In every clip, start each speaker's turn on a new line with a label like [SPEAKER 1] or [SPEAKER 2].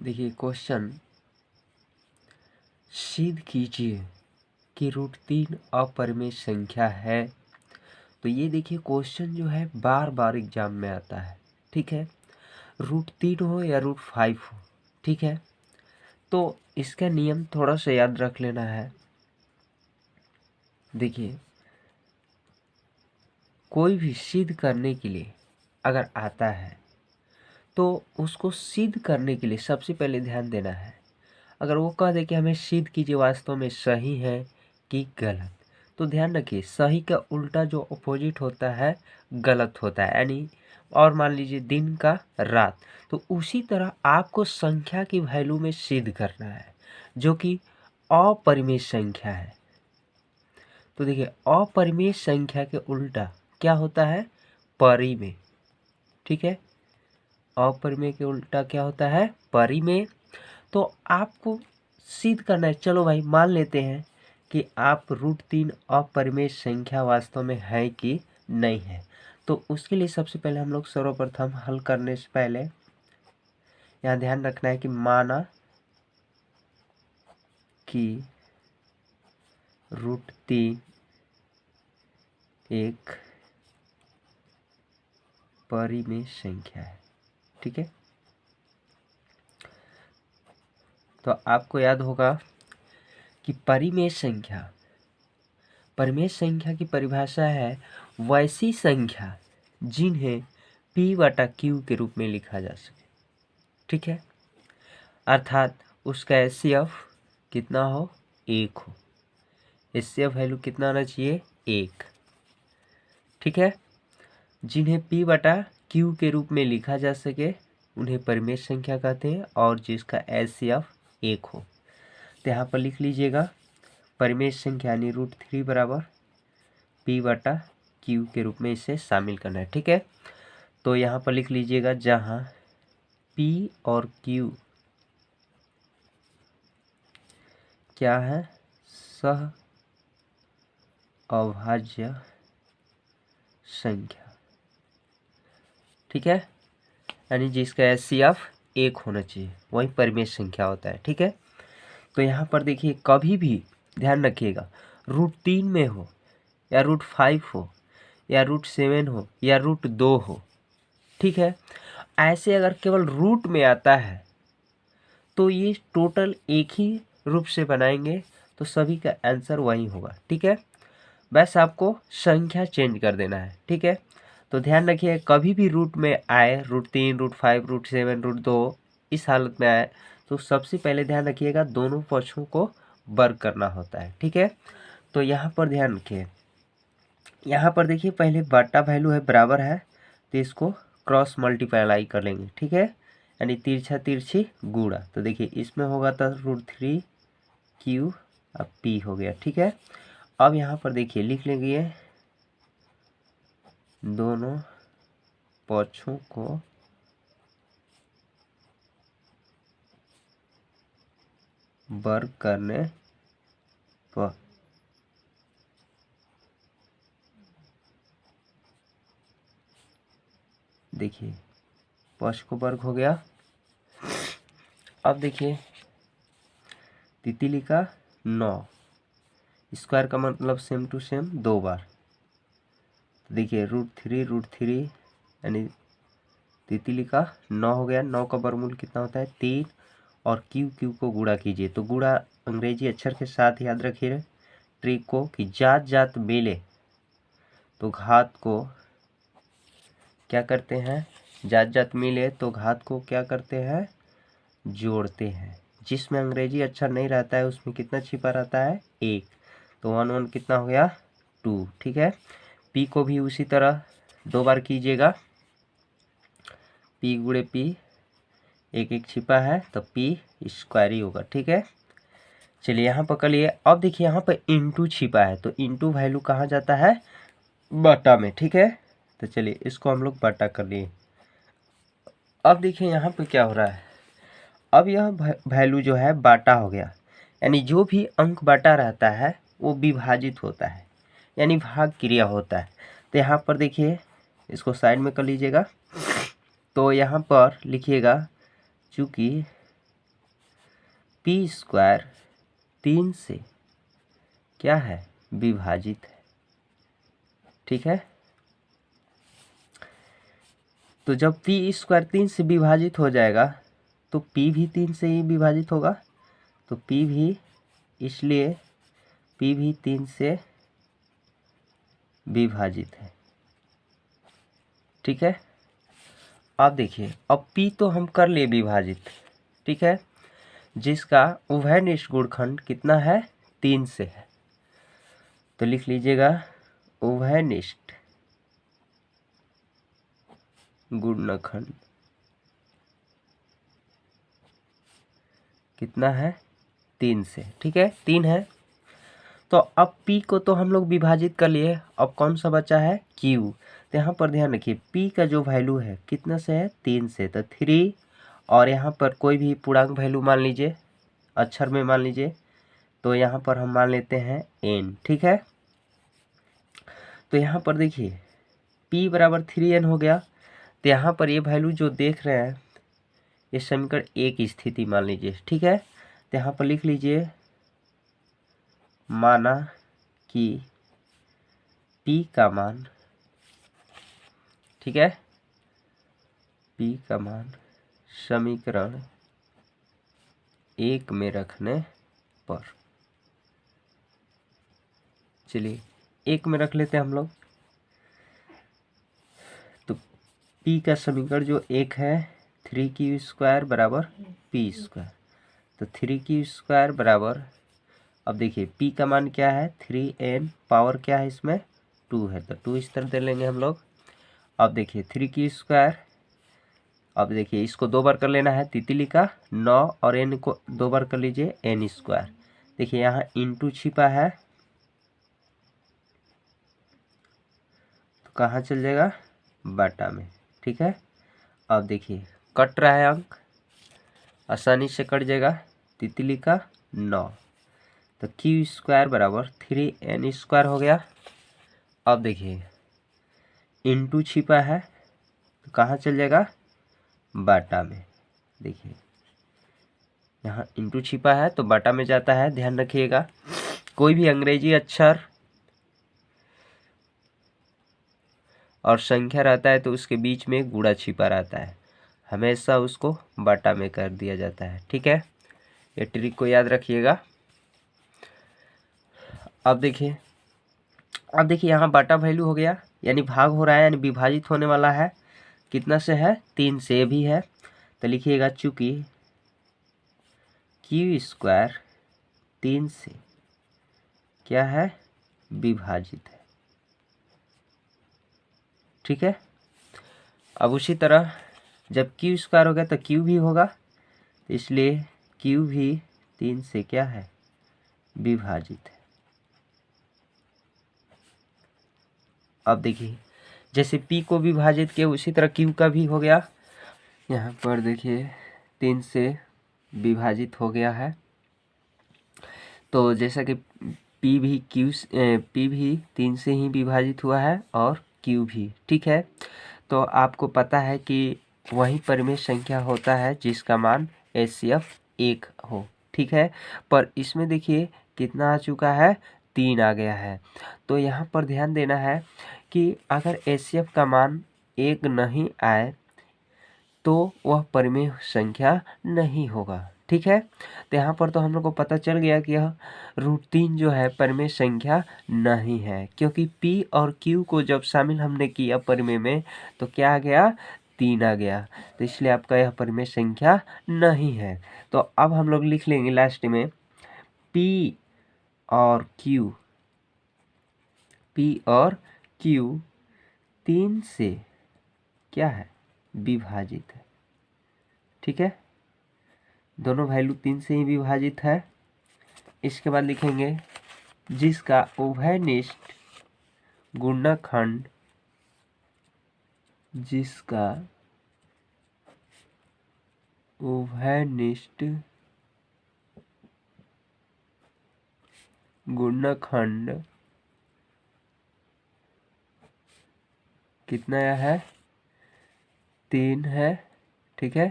[SPEAKER 1] देखिए क्वेश्चन, सिद्ध कीजिए कि √3 अपरिमेय संख्या है। तो ये देखिए क्वेश्चन जो है बार बार एग्जाम में आता है, ठीक है। √3 हो या √5 हो, ठीक है। तो इसका नियम थोड़ा सा याद रख लेना है। देखिए कोई भी सिद्ध करने के लिए अगर आता है तो उसको सिद्ध करने के लिए सबसे पहले ध्यान देना है, अगर वो कह दे कि हमें सिद्ध कीजिए वास्तव में सही है कि गलत, तो ध्यान रखिए सही का उल्टा जो अपोजिट होता है गलत होता है, यानी और मान लीजिए दिन का रात, तो उसी तरह आपको संख्या की वैल्यू में सिद्ध करना है जो कि अपरिमेय संख्या है। तो देखिए अपरिमेय संख्या के उल्टा क्या होता है, परिमेय, ठीक है। अपरिमेय के उल्टा क्या होता है, परिमेय। तो आपको सिद्ध करना है। चलो भाई मान लेते हैं कि आप √3 अपरिमेय संख्या वास्तव में है कि नहीं है। तो उसके लिए सबसे पहले हम लोग सर्वप्रथम हल करने से पहले यहाँ ध्यान रखना है कि माना कि √3 एक परिमेय संख्या है, ठीक है। तो आपको याद होगा कि परिमेय संख्या की परिभाषा है वैसी संख्या जिन्हें p/q के रूप में लिखा जा सके, ठीक है। अर्थात उसका HCF कितना हो, 1 हो। HCF वैल्यू कितना आना चाहिए, 1, ठीक है। जिन्हें p/q के रूप में लिखा जा सके उन्हें परिमेय संख्या कहते हैं, और जिसका HCF 1 हो। तो यहाँ पर लिख लीजिएगा परिमेय संख्या यानी √3 बराबर p/q के रूप में इसे शामिल करना है, ठीक है। तो यहाँ पर लिख लीजिएगा जहाँ p और q क्या है, सह अभाज्य संख्या, ठीक है। यानी जिसका HCF 1 होना चाहिए वही परिमेय संख्या होता है, ठीक है। तो यहाँ पर देखिए कभी भी ध्यान रखिएगा √3 में हो या √5 हो या √7 हो या √2 हो, ठीक है। ऐसे अगर केवल रूट में आता है तो ये टोटल एक ही रूप से बनाएंगे तो सभी का आंसर वही होगा, ठीक है। बस आपको संख्या चेंज कर देना है, ठीक है। तो ध्यान रखिए कभी भी रूट में आए, √3 √5 √7 √2 इस हालत में आए तो सबसे पहले ध्यान रखिएगा दोनों पक्षों को वर्ग करना होता है, ठीक है। तो यहाँ पर ध्यान रखिए, यहाँ पर देखिए पहले बटा वैल्यू है बराबर है तो इसको क्रॉस मल्टीप्लाई कर लेंगे, ठीक है। यानी तिरछा तिरछी गुणा, तो देखिए इसमें होगा तो √3 Q अब P हो गया, ठीक है। अब यहाँ पर देखिए लिख लेंगे दोनों पक्षों को वर्ग करने पर देखिए पक्ष को वर्ग हो गया। अब देखिए तितली का 9 स्क्वायर का मतलब सेम टू सेम 2 बार, तो देखिए √3 यानी तितली का 9 हो गया। 9 का वर्गमूल कितना होता है, 3, और क्यू को गुणा कीजिए। तो गुणा अंग्रेजी अक्षर के साथ याद रखिए ट्रिक को कि जात जात मिले तो घात को क्या करते हैं, जात जात मिले तो घात को क्या करते हैं, जोड़ते हैं। जिसमें अंग्रेजी अक्षर नहीं रहता है उसमें कितना छिपा रहता है, 1, तो 1 1 कितना हो गया, 2, ठीक है। पी को भी उसी तरह 2 बार कीजिएगा, पी गुणे पी 1 1 छिपा है तो पी स्क्वायर ही होगा, ठीक है। चलिए यहाँ पकड़ लिए। अब देखिए यहाँ पर इंटू छिपा है तो इंटू वैल्यू कहाँ जाता है, बटा में, ठीक है। तो चलिए इसको हम लोग बटा कर लिए। अब देखिए यहाँ पे क्या हो रहा है, अब यह वैल्यू जो है बाटा हो गया, यानी जो भी अंक बाटा रहता है वो विभाजित होता है, यानी भाग क्रिया होता है। तो यहाँ पर देखिए इसको साइड में कर लीजिएगा। तो यहाँ पर लिखिएगा चूँकि पी स्क्वायर 3 से क्या है, विभाजित है। ठीक है, तो जब पी स्क्वायर 3 से विभाजित हो जाएगा तो पी भी 3 से ही विभाजित होगा, तो पी भी, इसलिए पी भी 3 से विभाजित है। ठीक है, अब देखिए, अब पी तो हम कर लिए विभाजित। ठीक है, जिसका उभयनिष्ठ गुणनखंड कितना है, 3 से है। तो लिख लीजिएगा उभयनिष्ठ गुणनखंड कितना है, 3 से। ठीक है, 3 है। तो अब P को तो हम लोग विभाजित कर लिए, अब कौन सा बचा है, Q। तो यहाँ पर ध्यान रखिए, P का जो वैल्यू है कितना से है, 3 से, तो 3, और यहाँ पर कोई भी पूर्णांक वैल्यू मान लीजिए, अक्षर में मान लीजिए, तो यहाँ पर हम मान लेते हैं n। ठीक है, तो यहाँ पर देखिए P बराबर 3n हो गया। तो यहाँ पर ये वैल्यू जो देख रहे हैं, ये समीकरण एक स्थिति मान लीजिए। ठीक है, तो यहाँ पर लिख लीजिए, माना कि P का मान, ठीक है, P का मान समीकरण 1 में रखने पर, चलिए 1 में रख लेते हैं हम लोग। तो P का समीकरण जो 1 है, 3q² बराबर P स्क्वायर। तो 3q² बराबर, अब देखिए P का मान क्या है, 3n, पावर क्या है इसमें, 2 है, तो 2 इस तरह दे लेंगे हम लोग। अब देखिए 3q², अब देखिए इसको 2 बार कर लेना है, तितली का 9, और n को 2 बार कर लीजिए, n²। देखिए यहाँ इंटू छिपा है, तो कहाँ चल जाएगा, बाटा में। ठीक है, अब देखिए कट रहा है अंक, आसानी से कट जाएगा, तितली का 9, तो q² बराबर 3n² हो गया। अब देखिए इंटू छिपा है, तो कहाँ चल जाएगा, बाटा में। देखिए यहाँ इंटू छिपा है तो बाटा में जाता है, ध्यान रखिएगा। कोई भी अंग्रेजी अक्षर और संख्या रहता है तो उसके बीच में गुणा छिपा रहता है, हमेशा उसको बाटा में कर दिया जाता है। ठीक है, ये ट्रिक को याद रखिएगा। अब देखिए यहाँ बाटा वैल्यू हो गया, यानी भाग हो रहा है, यानी विभाजित होने वाला है, कितना से है, 3 से भी है। तो लिखिएगा चूंकि q² 3 से क्या है, विभाजित है। ठीक है, अब उसी तरह जब q² हो गया तो q भी होगा, तो इसलिए q भी 3 से क्या है, विभाजित है। अब देखिए जैसे p को विभाजित किया, उसी तरह q का भी हो गया। यहाँ पर देखिए 3 से विभाजित हो गया है, तो जैसा कि p भी 3 से ही विभाजित हुआ है, और q भी। ठीक है, तो आपको पता है कि वही परिमेय संख्या होता है जिसका मान HCF 1 हो। ठीक है, पर इसमें देखिए कितना आ चुका है, 3 आ गया है। तो यहाँ पर ध्यान देना है कि अगर HCF का मान 1 नहीं आए तो वह परिमेय संख्या नहीं होगा। ठीक है, तो यहाँ पर तो हम लोग को पता चल गया कि यह √3 जो है परिमेय संख्या नहीं है, क्योंकि P और Q को जब शामिल हमने किया परिमेय में तो क्या आ गया, 3 आ गया, तो इसलिए आपका यह परिमेय संख्या नहीं है। तो अब हम लोग लिख लेंगे लास्ट में, P और Q 3 से क्या है, विभाजित है। ठीक है, दोनों वैल्यू 3 से ही विभाजित है। इसके बाद लिखेंगे जिसका उभयनिष्ठ गुणनखंड, जिसका उभयनिष्ठ गुणनखंड कितना है, 3 है। ठीक है,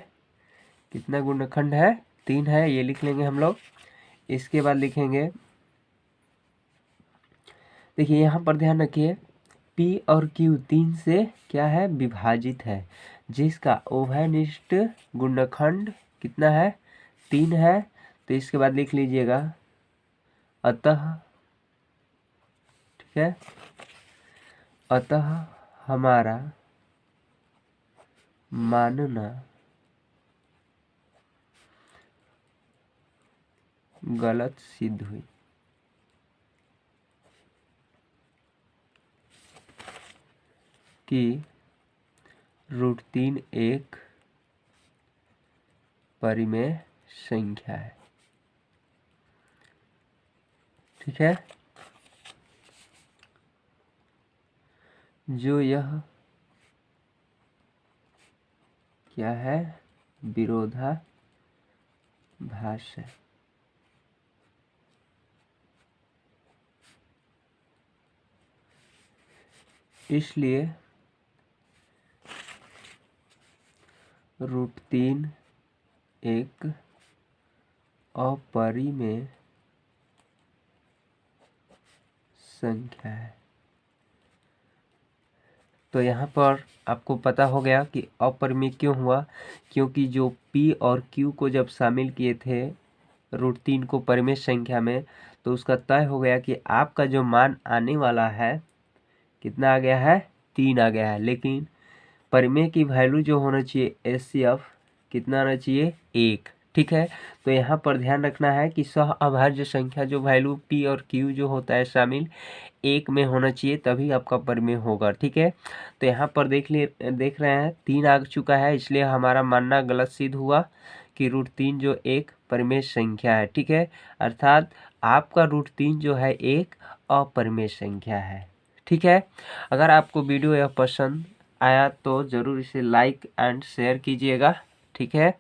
[SPEAKER 1] कितना गुणनखंड है, 3 है, ये लिख लेंगे हम लोग। इसके बाद लिखेंगे, देखिए यहाँ पर ध्यान रखिए, P और Q 3 से क्या है, विभाजित है, जिसका उभयनिष्ठ गुणनखंड कितना है, 3 है। तो इसके बाद लिख लीजिएगा, अतः, ठीक है, अतः हमारा मानना गलत सिद्ध हुई। कि √3 एक परिमेय संख्या है, ठीक है, जो यह क्या है, विरोधाभास है। इसलिए √3 एक अपरिमेय संख्या है। तो यहाँ पर आपको पता हो गया कि अपरिमेय क्यों हुआ, क्योंकि जो P और Q को जब शामिल किए थे √3 को परिमेय संख्या में, तो उसका तय हो गया कि आपका जो मान आने वाला है कितना आ गया है, 3 आ गया है। लेकिन परिमेय की वैल्यू जो होना चाहिए HCF कितना आना चाहिए, 1, ठीक है। तो यहाँ पर ध्यान रखना है कि सह अभाज्य संख्या जो वैल्यू P और Q जो होता है शामिल 1 में होना चाहिए, तभी आपका परिमेय होगा, ठीक है। तो यहाँ पर देख रहे हैं 3 आ चुका है, इसलिए हमारा मानना गलत सिद्ध हुआ कि √3 जो एक परिमेय संख्या है, ठीक है। अर्थात आपका √3 जो है एक अपरिमेय संख्या है, ठीक है। अगर आपको वीडियो यह पसंद आया तो ज़रूर इसे लाइक एंड शेयर कीजिएगा, ठीक है।